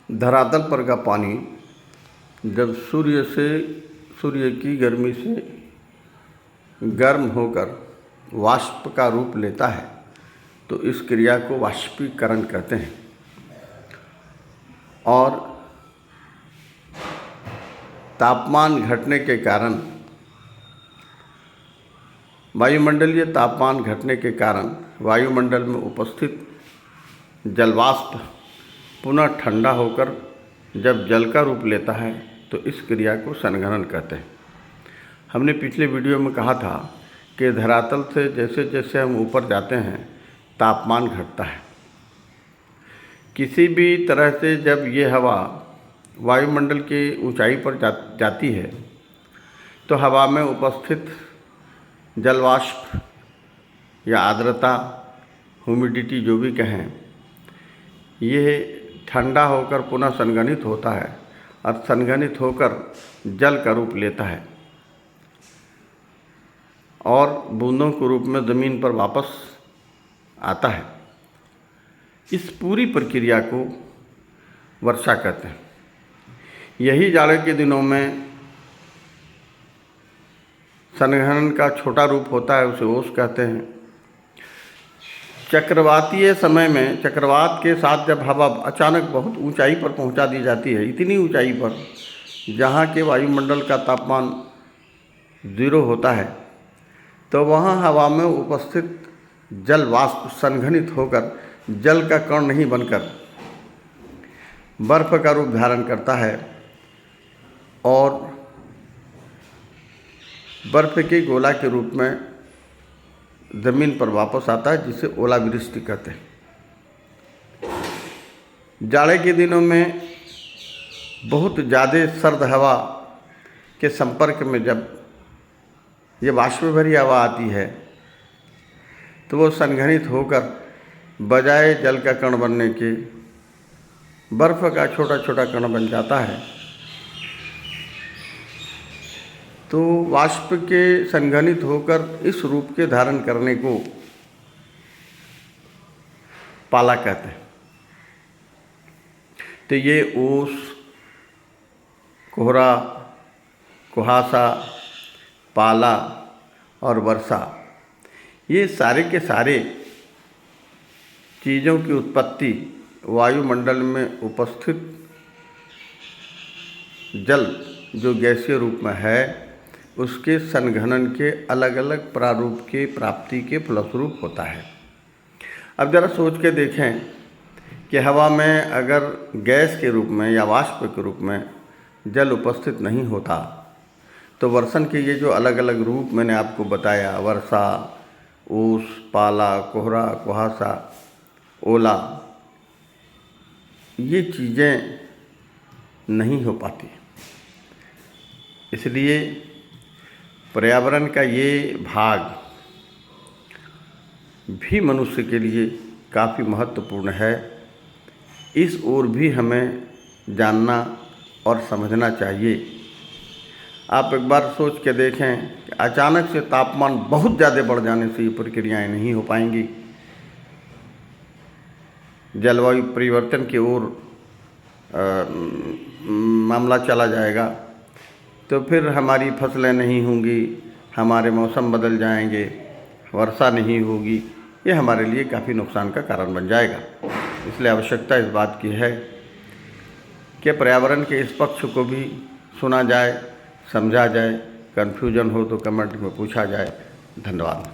धरातल पर का पानी जब सूर्य की गर्मी से गर्म होकर वाष्प का रूप लेता है तो इस क्रिया को वाष्पीकरण कहते हैं। और तापमान घटने के कारण, वायुमंडलीय तापमान घटने के कारण वायुमंडल में उपस्थित जलवाष्प पुनः ठंडा होकर जब जल का रूप लेता है तो इस क्रिया को संघनन कहते हैं। हमने पिछले वीडियो में कहा था कि धरातल से जैसे जैसे हम ऊपर जाते हैं तापमान घटता है। किसी भी तरह से जब ये हवा वायुमंडल की ऊंचाई पर जाती है तो हवा में उपस्थित जलवाष्प या आर्द्रता, ह्यूमिडिटी जो भी कहें, ये ठंडा होकर पुनः संघनित होता है और संघनित होकर जल का रूप लेता है और बूंदों के रूप में ज़मीन पर वापस आता है। इस पूरी प्रक्रिया को वर्षा कहते हैं। यही जाड़े के दिनों में संघनन का छोटा रूप होता है, उसे ओस कहते हैं। चक्रवातीय समय में चक्रवात के साथ जब हवा अचानक बहुत ऊंचाई पर पहुंचा दी जाती है, इतनी ऊंचाई पर जहां के वायुमंडल का तापमान 0 होता है, तो वहां हवा में उपस्थित जल वाष्प संघनित होकर जल का कण नहीं बनकर बर्फ का रूप धारण करता है और बर्फ के गोला के रूप में ज़मीन पर वापस आता है, जिसे ओलावृष्टि कहते हैं। जाड़े के दिनों में बहुत ज़्यादा सर्द हवा के संपर्क में जब ये वाष्प भरी हवा आती है तो वो संघनित होकर बजाय जल का कण बनने के बर्फ़ का छोटा छोटा कण बन जाता है। तो वाष्प के संघनित होकर इस रूप के धारण करने को पाला कहते हैं। तो ये ओस, कोहरा, कुहासा, पाला और वर्षा, ये सारे के सारे चीज़ों की उत्पत्ति वायुमंडल में उपस्थित जल जो गैसीय रूप में है उसके संघनन के अलग अलग प्रारूप के प्राप्ति के फलस्वरूप होता है। अब ज़रा सोच के देखें कि हवा में अगर गैस के रूप में या वाष्प के रूप में जल उपस्थित नहीं होता तो वर्षण के ये जो अलग अलग रूप मैंने आपको बताया, वर्षा, ओस, पाला, कोहरा, कुहासा, ओला, ये चीज़ें नहीं हो पाती। इसलिए पर्यावरण का ये भाग भी मनुष्य के लिए काफ़ी महत्वपूर्ण है। इस ओर भी हमें जानना और समझना चाहिए। आप एक बार सोच के देखें कि अचानक से तापमान बहुत ज़्यादा बढ़ जाने से ये प्रक्रियाएं नहीं हो पाएंगी। जलवायु परिवर्तन की ओर मामला चला जाएगा तो फिर हमारी फसलें नहीं होंगी, हमारे मौसम बदल जाएंगे, वर्षा नहीं होगी, ये हमारे लिए काफ़ी नुकसान का कारण बन जाएगा। इसलिए आवश्यकता इस बात की है कि पर्यावरण के इस पक्ष को भी सुना जाए, समझा जाए। कन्फ्यूजन हो तो कमेंट में पूछा जाए। धन्यवाद।